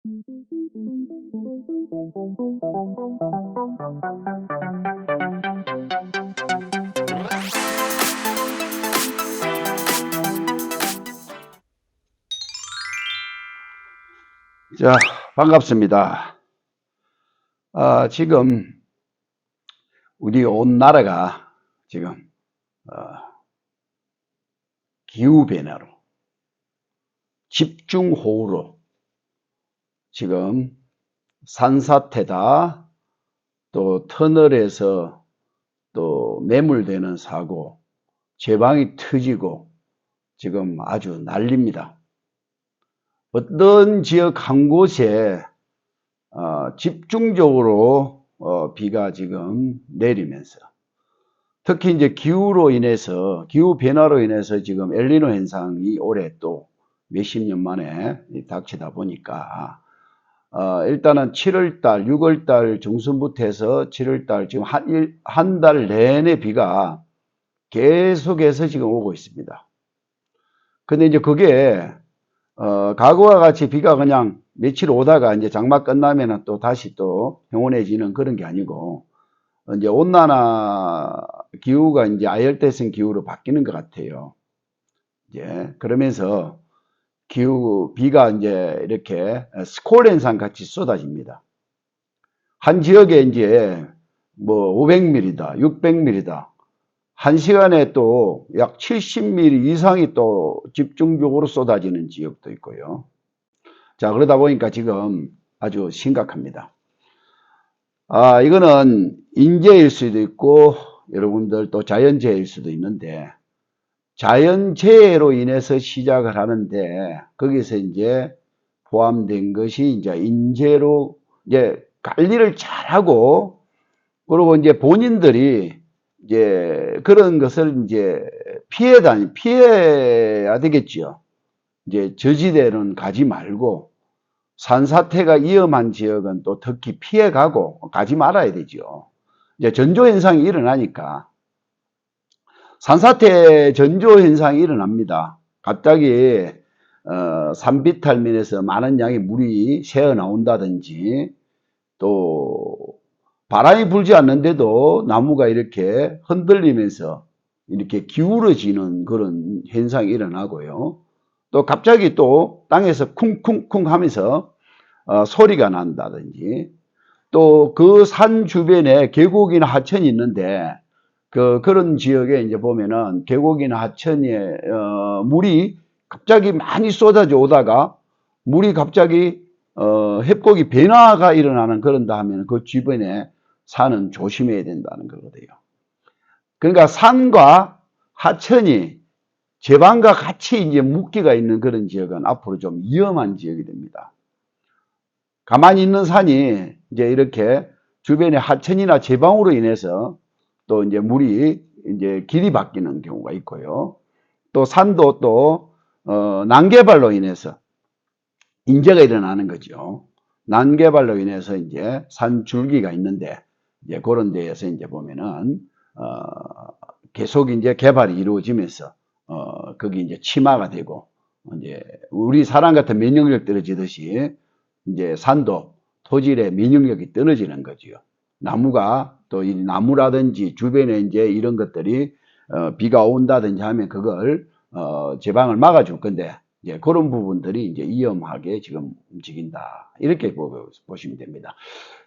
자, 반갑습니다. 지금 우리 온 나라가 지금 기후변화로 집중호우로 지금 산사태다, 또 터널에서 또 매몰되는 사고, 제방이 터지고 지금 아주 난립니다. 어떤 지역 한 곳에 집중적으로 비가 지금 내리면서, 특히 이제 기후로 인해서, 기후 변화로 인해서 지금 엘니노 현상이 올해 또 몇십 년 만에 닥치다 보니까 일단은 7월달, 6월달 중순부터 해서 7월달 지금 한 달 내내 비가 계속해서 지금 오고 있습니다. 근데 이제 그게 과거와 같이 비가 그냥 며칠 오다가 이제 장마 끝나면은 또 다시 또 평온해지는 그런 게 아니고, 이제 온난화 기후가 이제 아열대성 기후로 바뀌는 것 같아요. 이제 그러면서 비가 이제 이렇게 스콜 현상 같이 쏟아집니다. 한 지역에 이제 뭐 500mm다, 600mm다. 한 시간에 또 약 70mm 이상이 또 집중적으로 쏟아지는 지역도 있고요. 자, 그러다 보니까 지금 아주 심각합니다. 이거는 인재일 수도 있고, 여러분들 또 자연재해일 수도 있는데, 자연재해로 인해서 시작을 하는데, 거기서 이제 포함된 것이 이제 인재로 이제 관리를 잘하고, 그리고 이제 본인들이 이제 그런 것을 이제 피해야 되겠지요. 이제 저지대는 가지 말고, 산사태가 위험한 지역은 또 특히 피해가고 가지 말아야 되죠. 이제 전조현상이 일어나니까, 산사태 전조현상이 일어납니다. 갑자기 산비탈민에서 많은 양의 물이 새어 나온다든지, 또 바람이 불지 않는데도 나무가 이렇게 흔들리면서 이렇게 기울어지는 그런 현상이 일어나고요. 또 갑자기 또 땅에서 쿵쿵쿵 하면서 소리가 난다든지, 또 그 산 주변에 계곡이나 하천이 있는데, 그런 지역에 이제 보면은 계곡이나 하천에 물이 갑자기 많이 쏟아져 오다가 물이 갑자기 해폭이 변화가 일어나는 그런다 하면 그 주변에 산은 조심해야 된다는 거거든요. 그러니까 산과 하천이 제방과 같이 이제 묶기가 있는 그런 지역은 앞으로 좀 위험한 지역이 됩니다. 가만히 있는 산이 이제 이렇게 주변에 하천이나 제방으로 인해서 또 이제 물이 이제 길이 바뀌는 경우가 있고요. 또 산도 또 난개발로 인해서 인재가 일어나는 거죠. 난개발로 인해서 이제 산 줄기가 있는데, 이제 그런 데에서 이제 보면은 계속 이제 개발이 이루어지면서 거기 이제 침하가 되고, 이제 우리 사람 같은 면역력 떨어지듯이 이제 산도 토질의 면역력이 떨어지는 거지요. 나무가 또 이 나무라든지 주변에 이제 이런 것들이 비가 온다든지 하면 그걸 제방을 막아줄 건데, 이제 그런 부분들이 이제 위험하게 지금 움직인다, 이렇게 보시면 됩니다.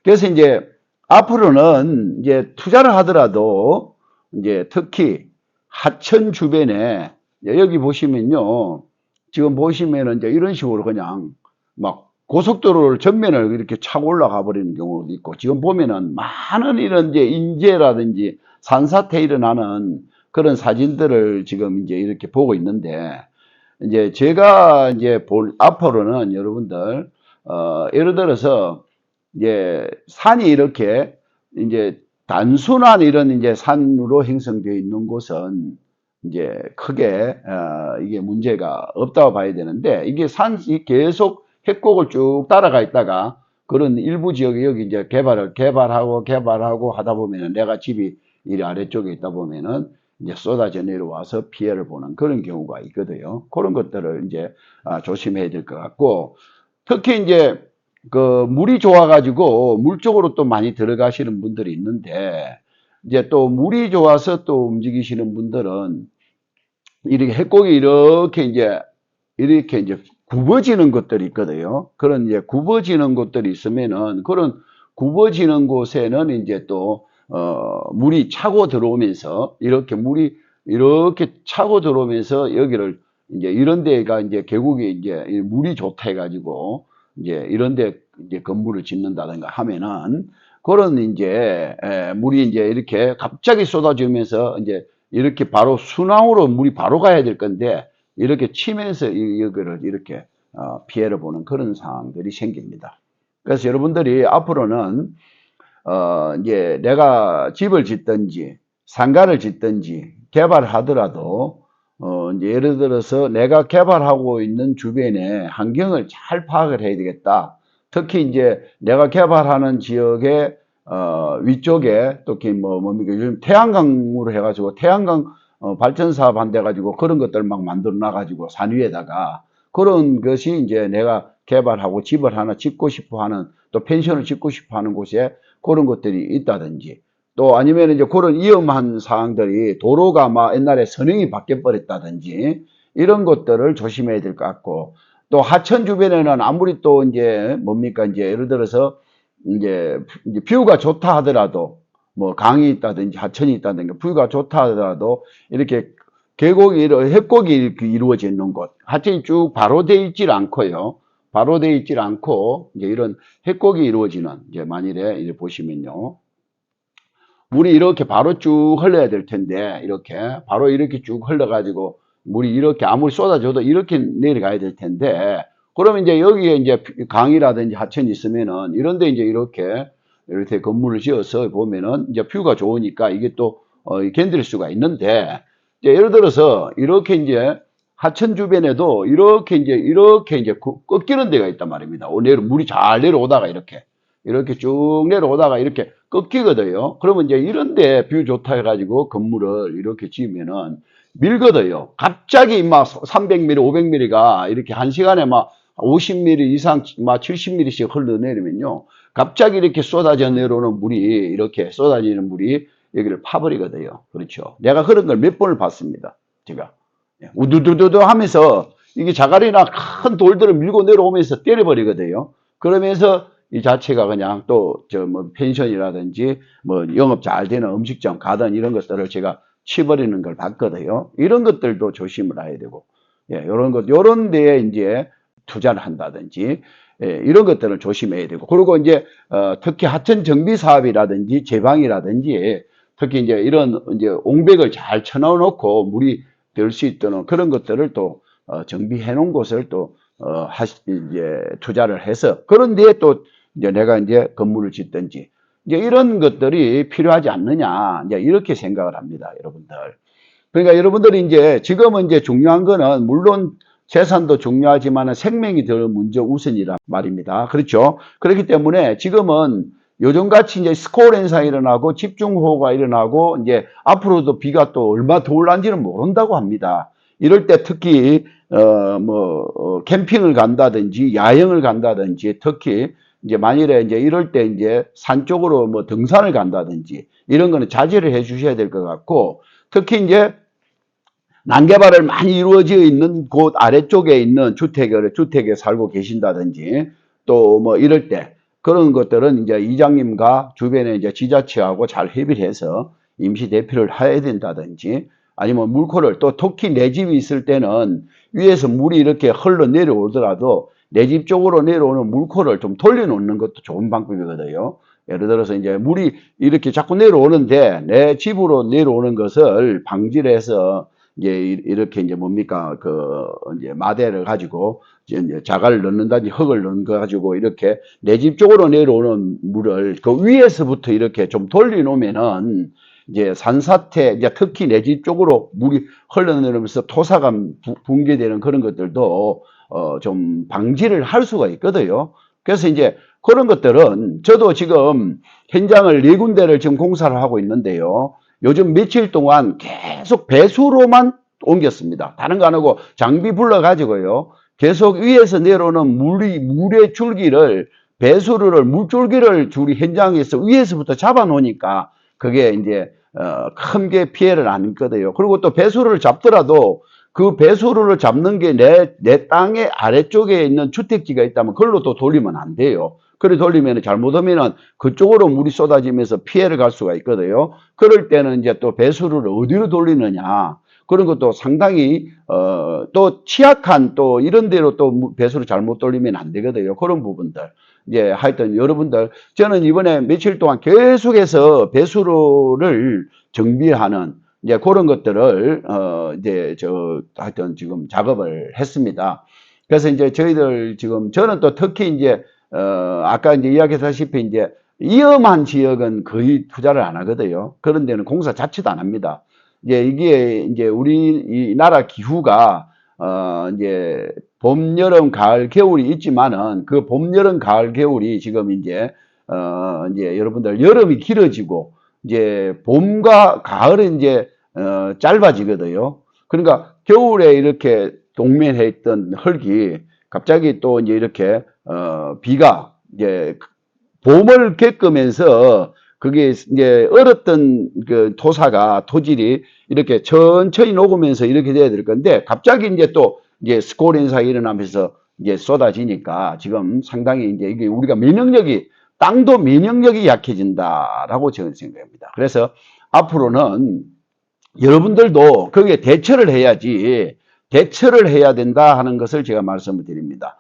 그래서 이제 앞으로는 이제 투자를 하더라도 이제 특히 하천 주변에, 여기 보시면요, 지금 보시면은 이제 이런 식으로 그냥 막 고속도로를 전면을 이렇게 차고 올라가 버리는 경우도 있고, 지금 보면은 많은 이런 이제 인재라든지 산사태 일어나는 그런 사진들을 지금 이제 이렇게 보고 있는데, 이제 제가 이제 앞으로는 여러분들, 예를 들어서 이제 산이 이렇게 이제 단순한 이런 이제 산으로 형성되어 있는 곳은 이제 크게 이게 문제가 없다고 봐야 되는데, 이게 산이 계속 협곡을 쭉 따라가 있다가 그런 일부 지역에 여기 이제 개발하고 하다 보면은, 내가 집이 이 아래쪽에 있다 보면은 이제 쏟아져 내려와서 피해를 보는 그런 경우가 있거든요. 그런 것들을 이제 조심해야 될 것 같고, 특히 이제 그 물이 좋아가지고 물 쪽으로 또 많이 들어가시는 분들이 있는데, 이제 또 물이 좋아서 또 움직이시는 분들은 이렇게 해곡이 이렇게 이제 굽어지는 것들이 있거든요. 그런 이제 굽어지는 곳들이 있으면은 그런 굽어지는 곳에는 이제 또 물이 차고 들어오면서 이렇게 물이 이렇게 차고 들어오면서 여기를 이제 이런 데가 이제 계곡이 이제 물이 좋다 해가지고 이제 이런 데 이제 건물을 짓는다든가 하면은 그런 이제 물이 이제 이렇게 갑자기 쏟아지면서 이제 이렇게 바로 순항으로 물이 바로 가야 될 건데 이렇게 치면서 여기를 이렇게 피해를 보는 그런 상황들이 생깁니다. 그래서 여러분들이 앞으로는 이제 내가 집을 짓든지 상가를 짓든지 개발하더라도 이제 예를 들어서 내가 개발하고 있는 주변의 환경을 잘 파악을 해야 되겠다. 특히 이제 내가 개발하는 지역의 위쪽에 특히 뭡니까 요즘 태양광으로 해가지고 태양광 발전 사업 한대 가지고 그런 것들 막 만들어 놔가지고 산 위에다가 그런 것이 이제 내가 개발하고 집을 하나 짓고 싶어 하는 또 펜션을 짓고 싶어 하는 곳에 그런 것들이 있다든지 또 아니면 이제 그런 위험한 사항들이 도로가 막 옛날에 선행이 바뀌어 버렸다든지 이런 것들을 조심해야 될 것 같고 또 하천 주변에는 아무리 또 이제 뭡니까 이제 예를 들어서 이제 뷰가 좋다 하더라도 뭐 강이 있다든지 하천이 있다든지 뷰가 좋다 하더라도 이렇게 계곡이 협곡이 이렇게 이루어져 있는 곳 하천이 쭉 바로 돼 있질 않고요. 바로 돼 있질 않고 이제 이런 협곡이 이루어지는 이제 만일에 이제 보시면요. 물이 이렇게 바로 쭉 흘러야 될 텐데 이렇게 바로 이렇게 쭉 흘러가지고 물이 이렇게 아무리 쏟아져도 이렇게 내려가야 될 텐데 그러면 이제 여기에 이제 강이라든지 하천이 있으면은 이런데 이제 이렇게 건물을 지어서 보면은 이제 뷰가 좋으니까 이게 또 견딜 수가 있는데 이제 예를 들어서 이렇게 이제 하천 주변에도 이렇게 이제 꺾이는 데가 있단 말입니다. 물이 잘 내려오다가 이렇게 쭉 내려오다가 이렇게 꺾이거든요. 그러면 이제 이런데 뷰 좋다 해가지고 건물을 이렇게 지으면은 밀거든요. 갑자기 막 300mm, 500mm가 이렇게 한 시간에 막 50mm 이상, 막 70mm씩 흘러내리면요. 갑자기 이렇게 쏟아져 내려오는 물이, 이렇게 쏟아지는 물이 여기를 파버리거든요. 그렇죠. 내가 그런 걸 몇 번을 봤습니다. 제가. 우두두두두 하면서 이게 자갈이나 큰 돌들을 밀고 내려오면서 때려버리거든요. 그러면서 이 자체가 그냥 또 저 뭐 펜션이라든지 뭐 영업 잘 되는 음식점 가든 이런 것들을 제가 치버리는 걸 봤거든요. 이런 것들도 조심을 해야 되고, 예, 요런 데에 이제 투자를 한다든지, 예, 이런 것들을 조심해야 되고, 그리고 이제, 특히 하천 정비 사업이라든지 제방이라든지, 특히 이제 이런 이제 옹백을 잘 쳐넣어놓고 물이 될 수 있도록 그런 것들을 또, 정비해 놓은 곳을 또, 이제 투자를 해서, 그런 데에 또 이제 내가 이제 건물을 짓든지, 이제 이런 것들이 필요하지 않느냐, 이제 이렇게 생각을 합니다, 여러분들. 그러니까 여러분들이 이제 지금은 이제 중요한 거는 물론 재산도 중요하지만 생명이 더 먼저 우선이란 말입니다. 그렇죠? 그렇기 때문에 지금은 요즘같이 이제 스코어 현상이 일어나고 집중호우가 일어나고 이제 앞으로도 비가 또 얼마 더 올란지는 모른다고 합니다. 이럴 때 특히 캠핑을 간다든지 야영을 간다든지 특히 이제 만일에 이제 이럴 때 이제 산 쪽으로 뭐 등산을 간다든지 이런 거는 자제를 해 주셔야 될 것 같고 특히 이제 난개발을 많이 이루어져 있는 곳 아래쪽에 있는 주택에 살고 계신다든지 또 뭐 이럴 때 그런 것들은 이제 이장님과 주변에 이제 지자체하고 잘 협의를 해서 임시 대피를 해야 된다든지 아니면 물코를 또 특히 내 집이 있을 때는 위에서 물이 이렇게 흘러 내려오더라도 내 집 쪽으로 내려오는 물코를 좀 돌려놓는 것도 좋은 방법이거든요. 예를 들어서 이제 물이 이렇게 자꾸 내려오는데 내 집으로 내려오는 것을 방지를 해서 이제 이렇게 이제 뭡니까 이제 마대를 가지고 이제 자갈을 넣는다든지 흙을 넣는 거 가지고 이렇게 내 집 쪽으로 내려오는 물을 그 위에서부터 이렇게 좀 돌려놓으면은 이제 산사태 이제 특히 내 집 쪽으로 물이 흘러내리면서 토사가 붕괴되는 그런 것들도 좀 방지를 할 수가 있거든요. 그래서 이제 그런 것들은 저도 지금 현장을 4군데를 지금 공사를 하고 있는데요. 요즘 며칠 동안 계속 배수로만 옮겼습니다. 다른 거 안 하고 장비 불러가지고요. 계속 위에서 내려오는 물의 줄기를 배수로를 물줄기를 우리 현장에서 위에서부터 잡아 놓으니까 그게 이제 큰 게 피해를 안 입거든요. 그리고 또 배수로를 잡더라도 그 배수로를 잡는 게 내 땅의 아래쪽에 있는 주택지가 있다면 그걸로 또 돌리면 안 돼요. 그래 돌리면 잘못하면은 그쪽으로 물이 쏟아지면서 피해를 갈 수가 있거든요. 그럴 때는 이제 또 배수로를 어디로 돌리느냐. 그런 것도 상당히 또 취약한 또 이런 데로 또 배수를 잘못 돌리면 안 되거든요. 그런 부분들. 이제 하여튼 여러분들 저는 이번에 며칠 동안 계속해서 배수로를 정비하는 이제 그런 것들을 이제 하여튼 지금 작업을 했습니다. 그래서 이제 저희들 지금 저는 또 특히 이제 아까 이제 이야기했다시피 이제 위험한 지역은 거의 투자를 안 하거든요. 그런 데는 공사 자체도 안 합니다. 이제 이게 이제 우리 이 나라 기후가 이제 봄, 여름, 가을, 겨울이 있지만은 그 봄, 여름, 가을, 겨울이 지금 이제 여러분들 여름이 길어지고 이제 봄과 가을은 이제 짧아지거든요. 그러니까 겨울에 이렇게 동면해 있던 흙이 갑자기 또 이제 이렇게 비가 이제 봄을 겪으면서 그게 이제 얼었던 그 토질이 이렇게 천천히 녹으면서 이렇게 돼야 될 건데 갑자기 이제 또 이제 스콜 현상이 일어나면서 이제 쏟아지니까 지금 상당히 이제 이게 우리가 땅도 면역력이 약해진다라고 저는 생각합니다. 그래서 앞으로는 여러분들도 거기에 대처를 해야 된다 하는 것을 제가 말씀을 드립니다.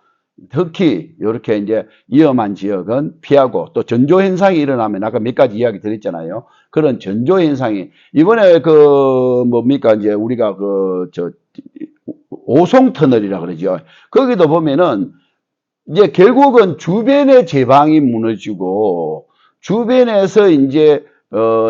특히 이렇게 이제 위험한 지역은 피하고 또 전조 현상이 일어나면 아까 몇 가지 이야기 드렸잖아요. 그런 전조 현상이 이번에 그 뭡니까 이제 우리가 오송 터널이라 그러죠. 거기도 보면은 이제 결국은 주변의 제방이 무너지고 주변에서 이제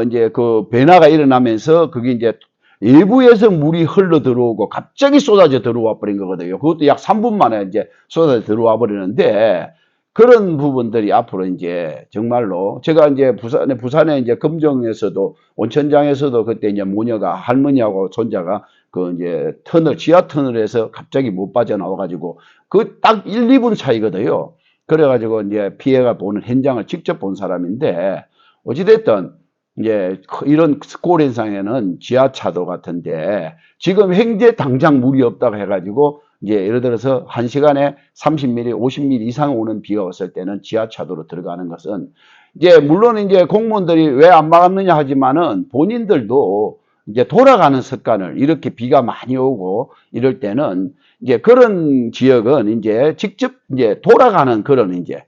이제 그 변화가 일어나면서 그게 이제 일부에서 물이 흘러 들어오고 갑자기 쏟아져 들어와 버린 거거든요. 그것도 약 3분 만에 이제 쏟아져 들어와 버리는데 그런 부분들이 앞으로 이제 정말로 제가 이제 부산에 이제 금정에서도 온천장에서도 그때 이제 모녀가 할머니하고 손자가 그 이제 지하 터널에서 갑자기 못 빠져나와 가지고 그 딱 1, 2분 차이거든요. 그래 가지고 이제 피해가 보는 현장을 직접 본 사람인데 어찌됐든 이제 이런 스콜 현상에는 지하차도 같은데 지금 현재 당장 물이 없다고 해가지고 이제 예를 들어서 1시간에 30mm, 50mm 이상 오는 비가 왔을 때는 지하차도로 들어가는 것은 이제 물론 이제 공무원들이 왜 안 막았느냐 하지만은 본인들도 이제 돌아가는 습관을 이렇게 비가 많이 오고 이럴 때는 이제 그런 지역은 이제 직접 이제 돌아가는 그런 이제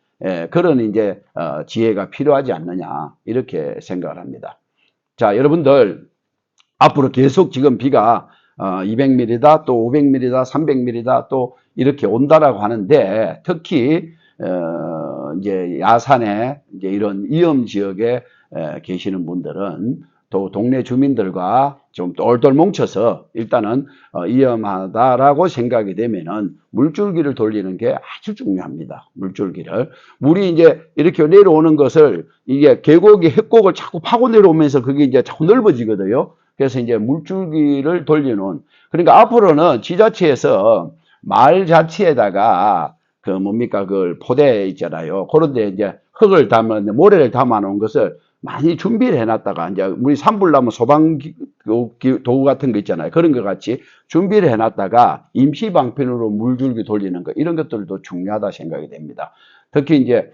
지혜가 필요하지 않느냐 이렇게 생각을 합니다. 자, 여러분들 앞으로 계속 지금 비가 200mm다 또 500mm다 300mm다 또 이렇게 온다라고 하는데 특히 이제 야산에 이제 이런 위험 지역에 계시는 분들은 또 동네 주민들과 좀 똘똘 뭉쳐서 일단은 위험하다라고 생각이 되면은 물줄기를 돌리는 게 아주 중요합니다. 물줄기를. 물이 이제 이렇게 내려오는 것을 이게 계곡이 협곡을 자꾸 파고 내려오면서 그게 이제 자꾸 넓어지거든요. 그래서 이제 물줄기를 돌려놓은 그러니까 앞으로는 지자체에서 마을 자체에다가 그 뭡니까 그 포대 있잖아요. 그런데 이제 흙을 담아 모래를 담아 놓은 것을 많이 준비를 해놨다가 이제 우리 산불나면 소방 도구 같은 거 있잖아요. 그런 것 같이 준비를 해놨다가 임시 방편으로 물줄기 돌리는 거 이런 것들도 중요하다 생각이 됩니다. 특히 이제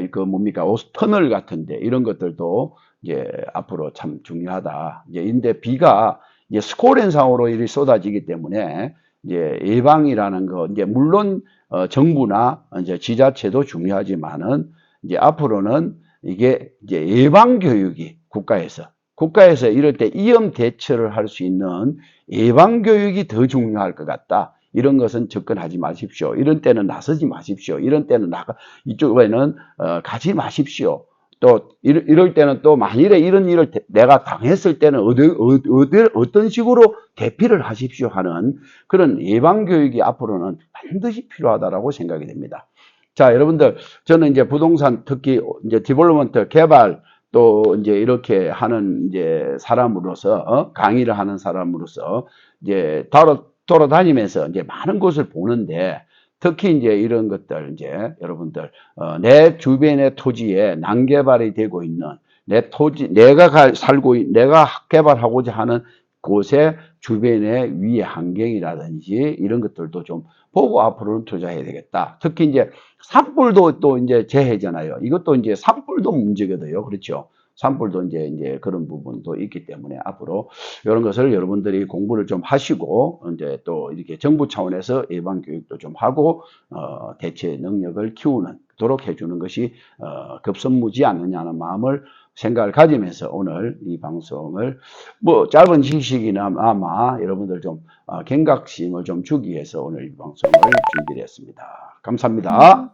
그 뭡니까 터널 같은데 이런 것들도 이제 앞으로 참 중요하다. 이제 인데 비가 이제 스콜 현상으로 일이 쏟아지기 때문에 이제 예방이라는 거 이제 물론 정부나 이제 지자체도 중요하지만은 이제 앞으로는 이게 이제 예방 교육이 국가에서 이럴 때 위험 대처를 할 수 있는 예방 교육이 더 중요할 것 같다. 이런 것은 접근하지 마십시오. 이런 때는 나서지 마십시오. 이런 때는 이쪽에는 가지 마십시오. 또 이럴 때는 또 만일에 이런 일을 내가 당했을 때는 어떤 식으로 대피를 하십시오 하는 그런 예방 교육이 앞으로는 반드시 필요하다라고 생각이 됩니다. 자, 여러분들 저는 이제 부동산 특히 이제 디벨로먼트 개발 또 이제 이렇게 하는 이제 사람으로서 강의를 하는 사람으로서 이제 돌아다니면서 이제 많은 곳을 보는데 특히 이제 이런 것들 이제 여러분들 내 주변의 토지에 난개발이 되고 있는 내 토지 내가 개발하고자 하는 곳에 주변의 위의 환경이라든지 이런 것들도 좀 보고 앞으로는 투자해야 되겠다. 특히 이제 산불도 또 이제 재해잖아요. 이것도 이제 산불도 문제거든요. 그렇죠? 산불도 이제 그런 부분도 있기 때문에 앞으로 이런 것을 여러분들이 공부를 좀 하시고 이제 또 이렇게 정부 차원에서 예방 교육도 좀 하고 대체 능력을 키우도록 해주는 것이 급선무지 않느냐는 마음을 생각을 가지면서 오늘 이 방송을 뭐 짧은 지식이나마 여러분들 좀 경각심을 좀 주기 위해서 오늘 이 방송을 준비를 했습니다. 감사합니다.